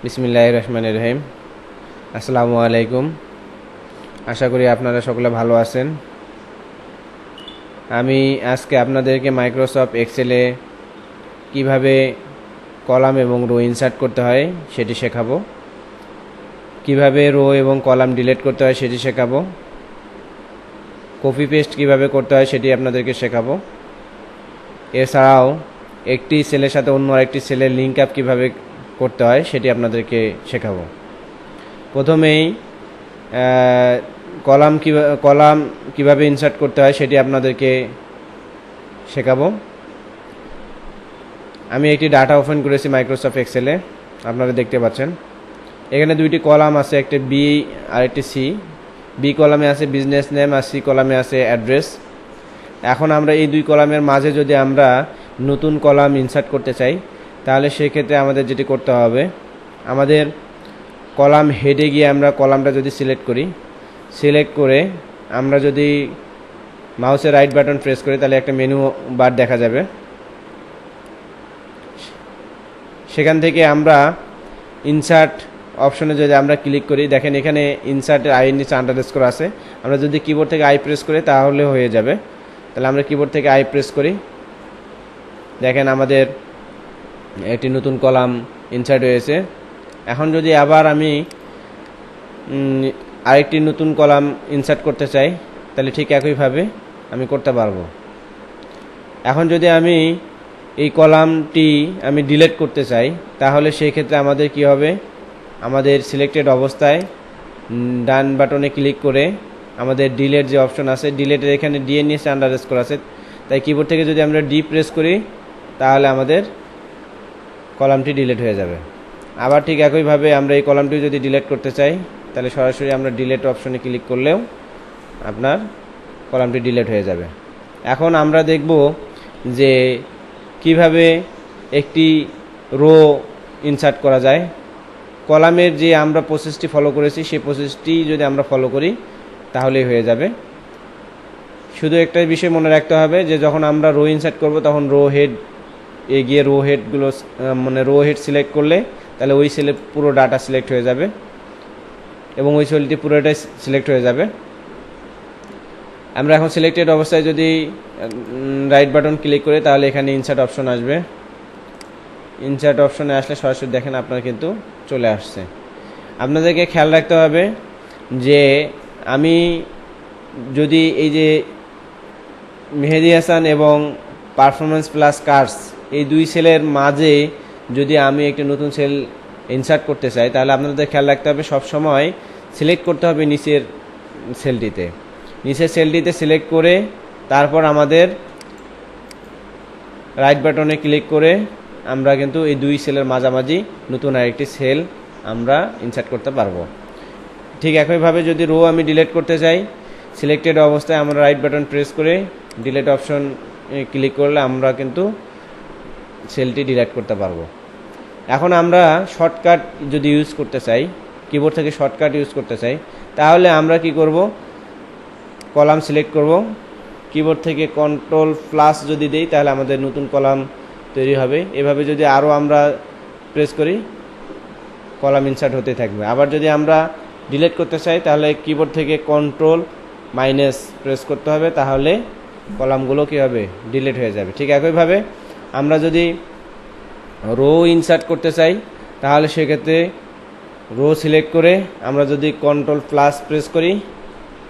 বিসমিল্লাহির রহমানির রহিম। আসসালামু আলাইকুম। আশা করি আপনারা সকলে ভালো আছেন। আমি আজকে আপনাদেরকে মাইক্রোসফট এক্সেলে কিভাবে কলাম এবং রো ইনসার্ট করতে হয় সেটি শেখাবো। কিভাবে রো এবং কলাম ডিলিট করতে হয় সেটি শেখাবো। কপি পেস্ট কিভাবে করতে হয় সেটি আপনাদেরকে শেখাবো। এছাড়াও একটি সেলের সাথে অন্য আরেকটি সেলের লিঙ্ক আপ কীভাবে করতে হয় সেটি আপনাদেরকে শেখাবো। প্রথমেই কলাম কিভাবে ইনসার্ট করতে হয় সেটি আপনাদেরকে শেখাবো। আমি একটি ডাটা ওপেন করেছি মাইক্রোসফট এক্সেলে, আপনারা দেখতে পাচ্ছেন। এখানে দুইটি কলাম আছে, একটি বি আর একটি সি। বি কলামে আছে বিজনেস নেম আর সি কলামে আছে অ্যাড্রেস। এখন আমরা এই দুই কলামের মাঝে যদি আমরা নতুন কলাম ইনসার্ট করতে চাই, তাহলে সেক্ষেত্রে আমাদের যেটি করতে হবে, আমাদের কলাম হেডে গিয়ে আমরা কলামটা যদি সিলেক্ট করে আমরা যদি মাউসের রাইট বাটন প্রেস করি, তাহলে একটা মেনু বার দেখা যাবে। সেখান থেকে আমরা ইনসার্ট অপশনে যদি আমরা ক্লিক করি, দেখেন এখানে ইনসার্টের আইয়ের নিচে আন্ডারস্কোর আছে। আমরা যদি কিবোর্ড থেকে আই প্রেস করি তাহলে হয়ে যাবে। তাহলে আমরা কিবোর্ড থেকে আই প্রেস করি, দেখেন আমাদের একটি নতুন কলাম ইনসার্ট হয়েছে। এখন যদি আবার আমি আরেকটি নতুন কলাম ইনসার্ট করতে চাই, তাহলে ঠিক একইভাবে আমি করতে পারবো। এখন যদি আমি এই কলামটি আমি ডিলিট করতে চাই, তাহলে সেই ক্ষেত্রে আমাদের কি হবে, আমাদের সিলেক্টেড অবস্থায় ডান বাটনে ক্লিক করে আমাদের ডিলিট যে অপশন আছে, ডিলিটের এখানে ডি এর নিচে আন্ডারস্কোর আছে, তাই কিবোর্ড থেকে যদি আমরা ডি প্রেস করি তাহলে আমাদের কলামটি ডিলিট হয়ে যাবে। আবার ঠিক একইভাবে আমরা এই কলামটি যদি ডিলিট করতে চাই, তাহলে সরাসরি আমরা ডিলিট অপশনে ক্লিক করলেও আপনার কলামটি ডিলিট হয়ে যাবে। এখন আমরা দেখব যে কিভাবে একটি রো ইনসার্ট করা যায়। কলামের যে আমরা প্রসেসটি ফলো করেছি সেই প্রসেসটি যদি আমরা ফলো করি তাহলেই হয়ে যাবে। শুধু একটা বিষয় মনে রাখতে হবে যে যখন আমরা রো ইনসার্ট করব, তখন রো হেড এগিয়ে রো হেড সিলেক্ট করলে তাহলে ওই সেলে পুরো ডাটা সিলেক্ট হয়ে যাবে এবং ওই সেলটি পুরোটাই সিলেক্ট হয়ে যাবে। আমরা এখন সিলেক্টেড অবস্থায় যদি রাইট বাটন ক্লিক করি, তাহলে এখানে ইনসার্ট অপশন আসবে। ইনসার্ট অপশনে আসলে সরাসরি দেখেন আপনার কিন্তু চলে আসছে। আপনাদেরকে খেয়াল রাখতে হবে যে আমি যদি এই যে মেহেদি হাসান এবং পারফরমেন্স প্লাস কার্স এই দুই সেলের মাঝে যদি আমি একটি নতুন সেল ইনসার্ট করতে চাই, তাহলে আপনাদের খেয়াল রাখতে হবে সবসময় সিলেক্ট করতে হবে নিচের সেলটিতে সিলেক্ট করে তারপর আমাদের রাইট বাটনে ক্লিক করে আমরা কিন্তু এই দুই সেলের মাঝামাঝি নতুন আরেকটি সেল আমরা ইনসার্ট করতে পারবো। ঠিক একইভাবে যদি রো আমি ডিলিট করতে চাই, সিলেক্টেড অবস্থায় আমরা রাইট বাটন প্রেস করে ডিলিট অপশন ক্লিক করলে আমরা কিন্তু সেলটি ডিলিট করতে পারবো। এখন আমরা শর্টকাট যদি ইউজ করতে চাই, কিবোর্ড থেকে শর্টকাট ইউজ করতে চাই, তাহলে আমরা কি করব, কলাম সিলেক্ট করব, কিবোর্ড থেকে কন্ট্রোল প্লাস যদি দেই তাহলে আমাদের নতুন কলাম তৈরি হবে। এভাবে যদি আরও আমরা প্রেস করি কলাম ইনসার্ট হতে থাকবে। আবার যদি আমরা ডিলিট করতে চাই তাহলে কিবোর্ড থেকে কন্ট্রোল মাইনাস প্রেস করতে হবে, তাহলে কলামগুলো কী হবে, ডিলিট হয়ে যাবে। ঠিক একইভাবে আমরা যদি রো ইনসার্ট করতে চাই, তাহলে সেক্ষেত্রে রো সিলেক্ট করে আমরা যদি কন্ট্রোল প্লাস প্রেস করি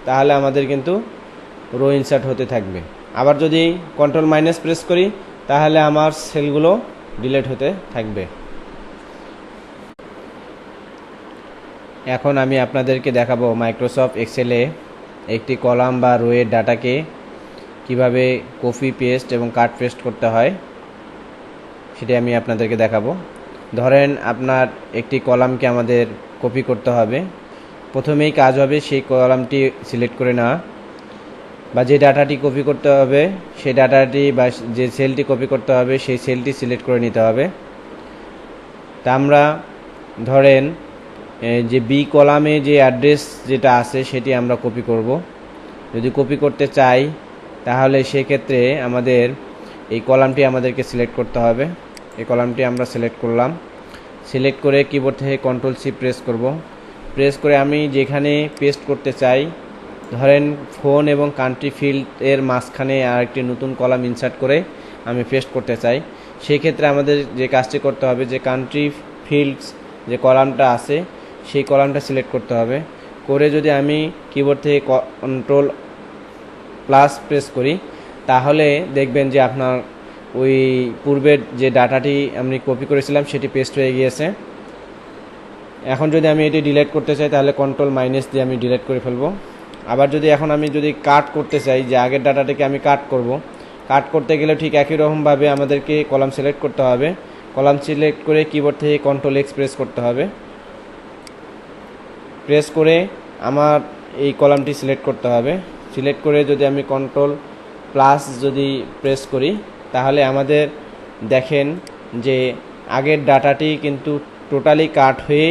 তাহলে আমাদের কিন্তু রো ইনসার্ট হতে থাকবে। আবার যদি কন্ট্রোল মাইনাস প্রেস করি তাহলে আমার সেলগুলো ডিলিট হতে থাকবে। এখন আমি আপনাদেরকে দেখাবো মাইক্রোসফট এক্সেলে একটি কলাম বা রোয়ের ডাটাকে কিভাবে কপি পেস্ট এবং কাট পেস্ট করতে হয় সেটি আমি আপনাদেরকে দেখাবো। ধরেন আপনার একটি কলামকে আমাদের কপি করতে হবে। প্রথমেই কাজ হবে সেই কলামটি সিলেক্ট করে নেওয়া, বা যে ডাটাটি কপি করতে হবে সেই ডাটাটি বা যে সেলটি কপি করতে হবে সেই সেলটি সিলেক্ট করে নিতে হবে। তা আমরা ধরেন যে বি কলামে যে অ্যাড্রেস যেটা আছে সেটি আমরা কপি করব। যদি কপি করতে চাই তাহলে সেক্ষেত্রে আমাদের এই কলামটি আমাদেরকে সিলেক্ট করতে হবে। এই কলামটি আমরা সিলেক্ট করলাম। সিলেক্ট করে কিবোর্ড থেকে কন্ট্রোল সি প্রেস করব। প্রেস করে আমি যেখানে পেস্ট করতে চাই, ধরেন ফোন এবং কান্ট্রি ফিল্ড এর মাঝখানে আরেকটি নতুন কলাম ইনসার্ট করে আমি পেস্ট করতে চাই, সেই ক্ষেত্রে আমাদের যে কাজটি করতে হবে, যে কান্ট্রি ফিল্ডস যে কলামটা আছে সেই কলামটা সিলেক্ট করতে হবে। করে যদি আমি কিবোর্ড থেকে কন্ট্রোল প্লাস প্রেস করি, তাহলে দেখবেন যে আপনার ওই পূর্বের যে ডাটাটি আমি কপি করেছিলাম সেটি পেস্ট হয়ে গিয়েছে। এখন যদি আমি এটি ডিলিট করতে চাই, তাহলে কন্ট্রোল মাইনাস দিয়ে আমি ডিলিট করে ফেলবো। আবার যদি এখন আমি যদি কাট করতে চাই, যে আগের ডাটাটিকে আমি কাট করব, কাট করতে গেলে ঠিক একই রকমভাবে আমাদেরকে কলাম সিলেক্ট করতে হবে। কলাম সিলেক্ট করে কিবোর্ড থেকে কন্ট্রোল এক্স প্রেস করতে হবে। প্রেস করে আমার এই কলামটি সিলেক্ট করতে হবে। সিলেক্ট করে যদি আমি কন্ট্রোল প্লাস যদি প্রেস করি, তাহলে আমাদের দেখেন যে আগের ডাটাটি কিন্তু টোটালি কাট হয়ে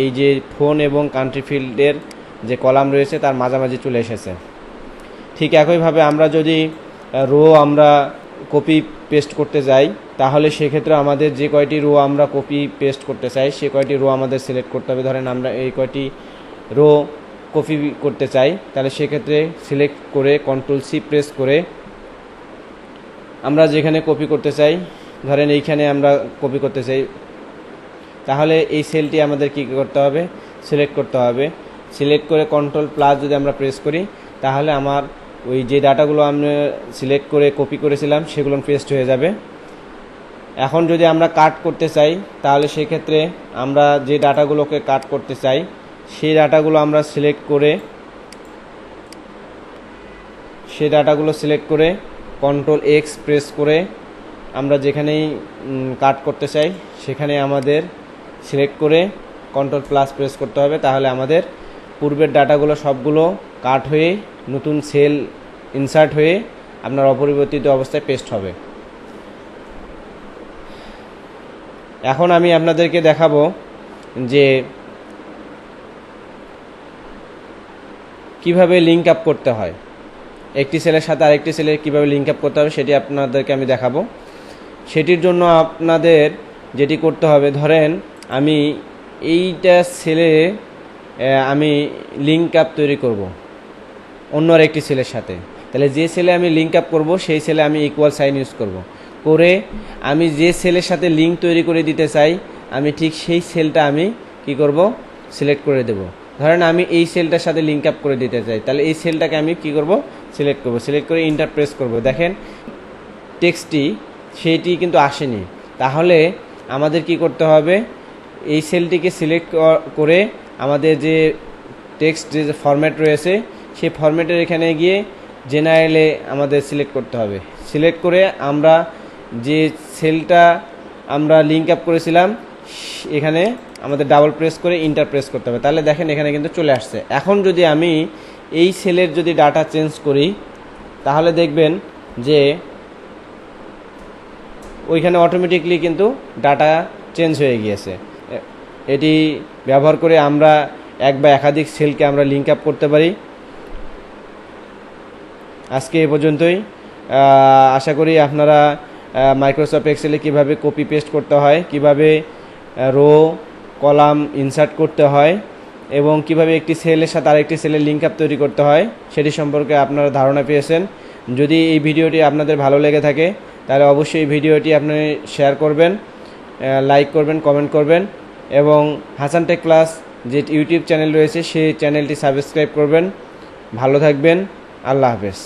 এই যে ফোন এবং কান্ট্রি ফিল্ডের যে কলাম রয়েছে তার মাঝামাঝি চলে এসেছে। ঠিক একইভাবে আমরা যদি রো আমরা কপি পেস্ট করতে যাই, তাহলে সেক্ষেত্রে আমাদের যে কয়টি রো আমরা কপি পেস্ট করতে চাই সে কয়টি রো আমাদের সিলেক্ট করতে হবে। ধরেন আমরা এই কয়টি রো কপি করতে চাই, তাহলে সেক্ষেত্রে সিলেক্ট করে কন্ট্রোল সি প্রেস করে আমরা যেখানে কপি করতে চাই, ধরেন এইখানে আমরা কপি করতে চাই, তাহলে এই সেলটি আমাদের কী করতে হবে, সিলেক্ট করতে হবে। সিলেক্ট করে কন্ট্রোল প্লাস যদি আমরা প্রেস করি, তাহলে আমার ওই যে ডাটাগুলো আমরা সিলেক্ট করে কপি করেছিলাম সেগুলো পেস্ট হয়ে যাবে। এখন যদি আমরা কাট করতে চাই, তাহলে সেক্ষেত্রে আমরা যে ডাটাগুলোকে কাট করতে চাই সেই ডাটাগুলো আমরা সিলেক্ট করে কন্ট্রোল এক্স প্রেস করে আমরা যেখানেই কাট করতে চাই সেখানে আমাদের সিলেক্ট করে কন্ট্রোল প্লাস প্রেস করতে হবে। তাহলে আমাদের পূর্বের ডাটাগুলো সবগুলো কাট হয়ে নতুন সেল ইনসার্ট হয়ে আপনার অপরিবর্তিত অবস্থায় পেস্ট হবে। এখন আমি আপনাদেরকে দেখাবো যে কিভাবে লিঙ্ক আপ করতে হয়, একটি সেলের সাথে আরেকটি সেলের কিভাবে লিঙ্ক আপ করতে হবে সেটি আপনাদেরকে আমি দেখাবো। সেটির জন্য আপনাদের যেটি করতে হবে, ধরেন আমি এইটা সেলে আমি লিঙ্ক আপ তৈরি করব অন্য আরেকটি সেলের সাথে, তাহলে যে সেলে আমি লিঙ্ক আপ করব সেই সেলে আমি ইকুয়াল সাইন ইউজ করব। করে আমি যে সেলের সাথে লিঙ্ক তৈরি করে দিতে চাই, আমি ঠিক সেই সেলটা আমি কি করব, সিলেক্ট করে দেব। ধরেন আমি এই সেলটার সাথে লিঙ্ক আপ করে দিতে চাই, তাহলে এই সেলটাকে আমি কি করব, সিলেক্ট করব। সিলেক্ট করে ইন্টার প্রেস করব। দেখেন টেক্সটটি সেইটি কিন্তু আসেনি। তাহলে আমাদের কি করতে হবে, এই সেলটিকে সিলেক্ট করে আমাদের যে টেক্সট যে ফরম্যাট রয়েছে সেই ফরম্যাটের এখানে গিয়ে জেনারেলে আমাদের সিলেক্ট করতে হবে। সিলেক্ট করে আমরা যে সেলটা আমরা লিঙ্ক আপ করেছিলাম এখানে আমাদের ডাবল প্রেস করে ইন্টার প্রেস করতে হবে। তাহলে দেখেন এখানে কিন্তু চলে আসছে। এখন যদি আমি এই সেলের যদি ডাটা চেঞ্জ করি, তাহলে দেখবেন যে ওইখানে অটোমেটিকলি কিন্তু ডাটা চেঞ্জ হয়ে গিয়েছে। এটি ব্যবহার করে আমরা এক বা একাধিক সেলকে আমরা লিঙ্ক আপ করতে পারি। আজকে এ পর্যন্তই। আশা করি আপনারা মাইক্রোসফট এক্সেলে কীভাবে কপি পেস্ট করতে হয়, কিভাবে রো কলাম ইনসার্ট করতে হয় এবং কিভাবে একটি সেলের সাথে আরেকটি সেলের লিঙ্ক আপ তৈরি করতে হয় সেটি সম্পর্কে আপনারা ধারণা পেয়েছেন। যদি এই ভিডিওটি আপনাদের ভালো লেগে থাকে তাহলে অবশ্যই এই ভিডিওটি আপনি শেয়ার করবেন, লাইক করবেন, কমেন্ট করবেন এবং হাসান টেক ক্লাস যে ইউটিউব চ্যানেল রয়েছে সেই চ্যানেলটি সাবস্ক্রাইব করবেন। ভালো থাকবেন। আল্লাহ হাফেজ।